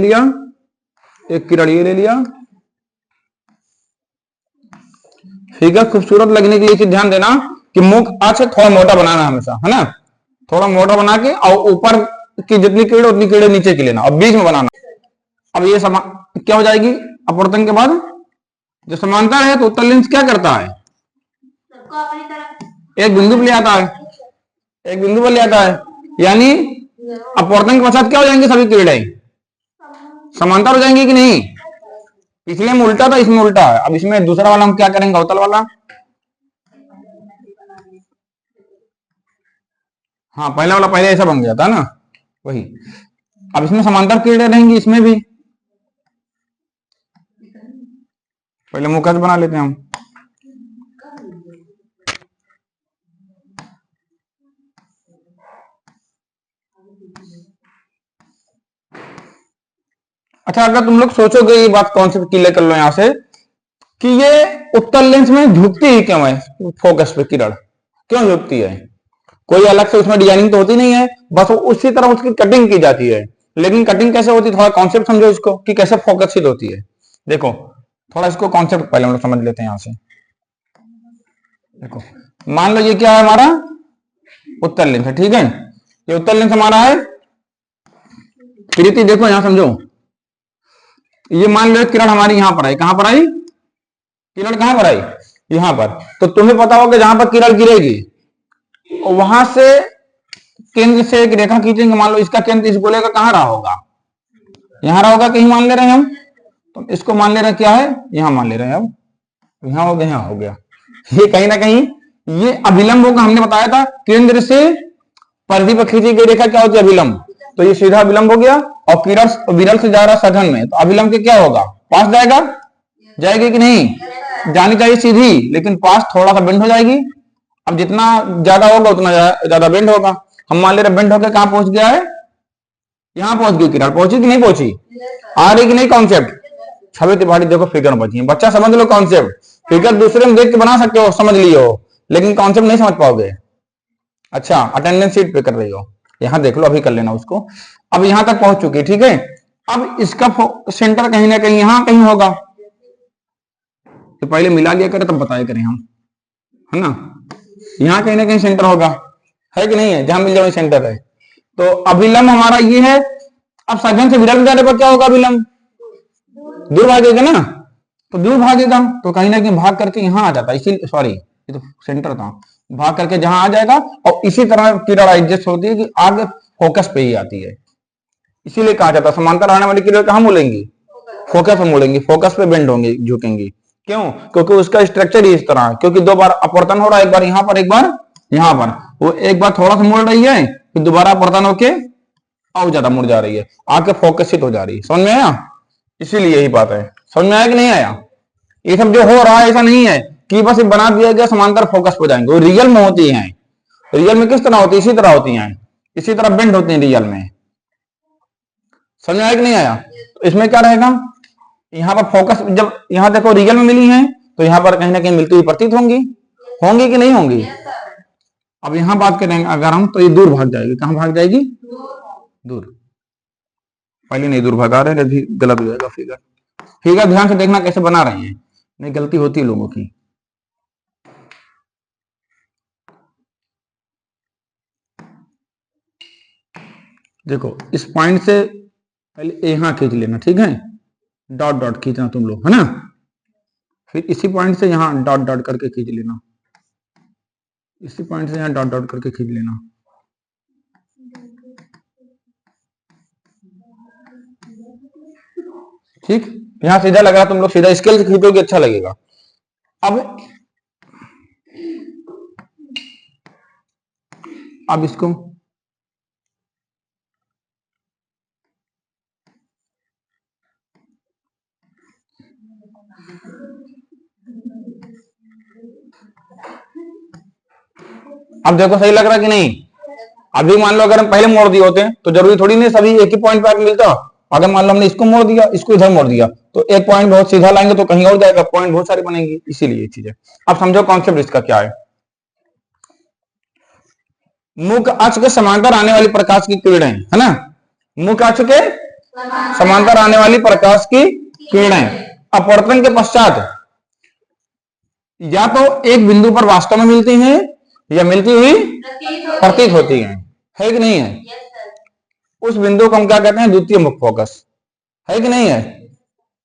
लिया, एक किरण ये ले लिया। फिगर खूबसूरत लगने के लिए चीज ध्यान देना कि मुख अक्ष थोड़ा मोटा बनाना हमेशा, है ना, थोड़ा मोटा बना के और ऊपर की जितनी कीड़े उतनी कीड़े नीचे की लेना और बीच में बनाना। अब ये क्या हो जाएगी अपवर्तन के बाद, जो समांतर है तो उत्तल लेंस क्या करता है, एक बिंदु पर ले आता है, एक बिंदु पर ले आता है, यानी अपवर्तन के पश्चात क्या हो जाएंगे सभी कीड़े समांतर हो जाएंगे कि नहीं। पिछले में उल्टा था, इसमें उल्टा है। अब इसमें दूसरा वाला हम क्या करेंगे, अवतल वाला। हाँ पहला वाला पहले ऐसा बन गया था ना, वही। अब इसमें समांतर कीड़े रहेंगी, इसमें भी पहले मुकस बना लेते हैं हम। अच्छा, अगर तुम लोग सोचोगे ये बात कॉन्सेप्ट क्लियर कर लो यहां से कि ये उत्तल लेंस में झुकती ही क्यों है, फोकस पे किरण क्यों झुकती है, कोई अलग से उसमें डिजाइनिंग तो होती नहीं है, बस उसी तरह उसकी कटिंग की जाती है। लेकिन कटिंग कैसे होती है, थोड़ा कॉन्सेप्ट समझो इसको कि कैसे फोकसित होती है। देखो थोड़ा इसको कॉन्सेप्ट पहले हम लोग समझ लेते हैं यहां से। देखो मान लो ये क्या है हमारा उत्तल लेंस है, ठीक है, ये उत्तल लेंस हमारा है। प्रीति देखो यहां समझो, ये मान लो किरण हमारी यहां पर आई, कहां पर आई किरण, कहां पर आई यहां पर। तो तुम्हें पता होगा जहां पर किरण गिरेगी और वहां से केंद्र से एक रेखा खींचेंगे, मान लो इसका केंद्र इस गोले का कहां रहा होगा, यहां रहा होगा, कहीं मान ले रहे हैं हम, तो इसको मान ले रहे हैं क्या है, यहां मान ले रहे हैं। अब यहां हो गया, यहां हो गया, ये कहीं ना कहीं ये अभिलंब होगा। हमने बताया था केंद्र से परिधि पर खींची गई रेखा क्या होती है, अभिलंब। तो ये सीधा अभिलंब हो गया और किरण विरल से जा रहा सघन में, तो अभिलंब के क्या होगा, पास जाएगा, जाएगी कि नहीं, जानी चाहिए सीधी, लेकिन पास थोड़ा सा बेंड हो जाएगी। अब जितना ज्यादा होगा उतना ज्यादा बेंड होगा। हम मान ले रहे बेंड होकर कहां पहुंच गया है, यहां पहुंच गई किरण, पहुंची कि नहीं पहुंची, आ रही कि नहीं कॉन्सेप्ट। छवि त्रिपाठी देखो फिगर में बची है, बच्चा समझ लो कॉन्सेप्ट। फिगर दूसरे में देख के बना सकते हो, समझ लियो, लेकिन कॉन्सेप्ट नहीं समझ पाओगे। अच्छा अटेंडेंस शीट पे कर रही हो, यहां देख लो, अभी कर लेना उसको। अब यहां तक पहुंच चुकी, ठीक है। अब इसका सेंटर कहीं ना कहीं यहां कहीं होगा, तो पहले मिला लिया करें तब बताया करें हम, है ना। यहां कहीं ना कहीं सेंटर होगा, है कि नहीं है, जहां मिल जाए सेंटर है। तो अभिलंब हमारा ये है। अब सघन से विरल जाने पर क्या होगा, अभिलंब दूर भागेगा ना, तो दूर भागेगा तो कहीं ना कहीं भाग करके यहां आ जाता है, इसी सॉरी ये तो सेंटर था, भाग करके जहां आ जाएगा। और इसी तरह किरण एडजस्ट होती है कि आगे फोकस पे ही आती है, इसीलिए कहा जाता है समांतर आने वाली किरण कहां मोड़ेंगी, फोकस पे मोड़ेंगी, फोकस पे बेंड होंगे, झुकेंगी। क्यों, क्योंकि उसका स्ट्रक्चर ही इस तरह है, क्योंकि दो बार अपवर्तन हो रहा है, एक बार यहां पर एक बार यहां पर। वो एक बार थोड़ा सा मुड़ रही है, फिर दोबारा अपवर्तन होके और ज्यादा मुड़ जा रही है, आके फोकसित हो जा रही है। समझ में आया, इसीलिए यही बात है। समझ में आया कि नहीं आया। ये सब जो हो रहा है ऐसा नहीं है कि बस बना दिया गया समांतर फोकस हो जाएंगे, वो रियल में होती है। रियल में किस तरह होती है, इसी तरह होती है, इसी तरह बेंड होती है रियल में। समझ में आया कि नहीं आया। तो इसमें क्या रहेगा, यहाँ पर फोकस जब यहाँ देखो रियल में मिली है, तो यहाँ पर कहीं ना कहीं मिलती हुई प्रतीत होंगी, होंगी कि नहीं होंगी। अब यहां बात करेंगे अगर हम, तो ये दूर भाग जाएगी, कहां भाग जाएगी, दूर। पहले नहीं दूर भगा रहे, नहीं गलत हो जाएगा फिगर। फिगर ध्यान से देखना कैसे बना रहे हैं, नहीं गलती होती है लोगों की। देखो इस पॉइंट से पहले यहां खींच लेना, ठीक है, डॉट डॉट खींचना तुम लोग, है ना। फिर इसी पॉइंट से यहां डॉट डॉट करके खींच लेना, इसी पॉइंट से यहां डॉट डॉट करके खींच लेना। ठीक, यहां सीधा लग रहा, तुम लोग सीधा स्केल से खींचोगे अच्छा लगेगा। अब इसको अब देखो सही लग रहा कि नहीं। अभी मान लो अगर हम पहले मोड़ दिए होते तो जरूरी थोड़ी नहीं सभी एक ही पॉइंट पर मिलता। अगर मान लो हमने इसको मोड़ दिया, इसको इधर मोड़ दिया, तो एक पॉइंट बहुत सीधा लाएंगे तो कहीं और जाएगा, पॉइंट बहुत सारी बनेंगी, इसीलिए चीज है। अब समझो कॉन्सेप्ट इसका क्या है। मुख्य अक्ष के समांतर आने वाली प्रकाश की किरणें, है ना, मुख्य अक्ष के समांतर आने वाली प्रकाश की किरणें अपवर्तन के पश्चात या तो एक बिंदु पर वास्तव में मिलती हैं या मिलती हुई प्रतीत होती हैं, है कि नहीं है? उस बिंदु को हम क्या कहते हैं? द्वितीय मुख्य फोकस, है कि नहीं है?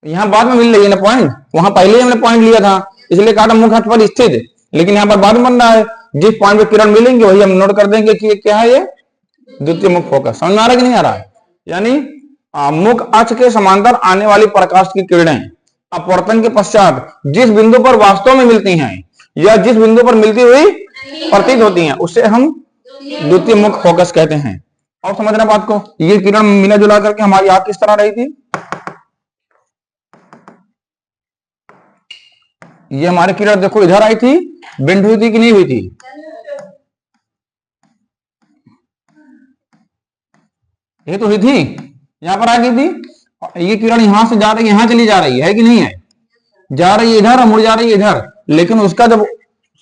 यहां बाद में मिल रही है ना पॉइंट, वहां पहले ही हमने पॉइंट लिया था, इसलिए कहा था मुख्य अक्ष पर स्थित, लेकिन यहाँ पर बाद में बन रहा है। जिस पॉइंट पे किरण मिलेंगे वही हम नोट कर देंगे कि क्या है, ये द्वितीय मुख्य फोकस। समझ में आ रहा है कि नहीं आ रहा है? यानी मुख्य अक्ष के समांतर आने वाली प्रकाश की किरणें अपवर्तन के पश्चात जिस बिंदु पर वास्तव में मिलती हैं या जिस बिंदु पर मिलती हुई प्रतीत होती हैं उसे हम द्वितीय मुख्य फोकस कहते हैं। और समझना बात को, ये किरण मिला जुला करके हमारी आंख किस तरह रही थी? ये हमारी किरण देखो इधर आई थी, बेंड हुई थी कि नहीं हुई थी? ये तो हुई थी, यहां पर आ गई थी। ये किरण यहां से जा रही है, यहां चली जा रही है कि नहीं है? जा रही है इधर और मुड़ जा रही है इधर, लेकिन उसका जब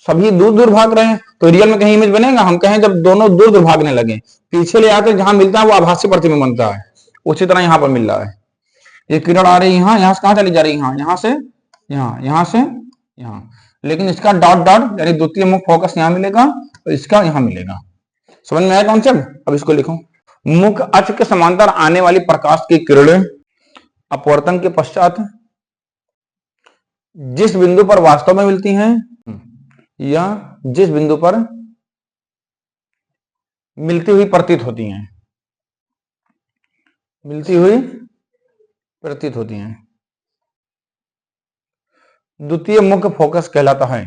सभी दूर दूर भाग रहे हैं तो रियल में कहीं इमेज बनेगा? हम कहें जब दोनों दूर दूर भागने लगे, पीछे ले आते जहां मिलता है वो आभासी प्रतिबिंब बनता है, उसी तरह यहां पर मिल रहा है। ये किरण आ रही है यहाँ, यहाँ से कहां चली जा रही है? यहाँ, यहाँ से यहाँ, यहाँ से यहाँ, लेकिन इसका डॉट डॉट यानी द्वितीय मुख्य फोकस यहाँ मिलेगा और इसका यहाँ मिलेगा। समझ में आया कॉन्सेप्ट? अब इसको लिखो, मुख्य अक्ष के समांतर आने वाली प्रकाश की किरणें अपवर्तन के पश्चात जिस बिंदु पर वास्तव में मिलती हैं या जिस बिंदु पर मिलती हुई प्रतीत होती हैं, मिलती हुई प्रतीत होती हैं, द्वितीय मुख्य फोकस कहलाता है।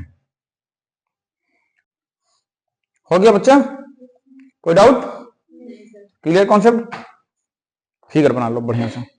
हो गया बच्चा? कोई डाउट? Clear concept? फिगर बना लो बढ़िया से।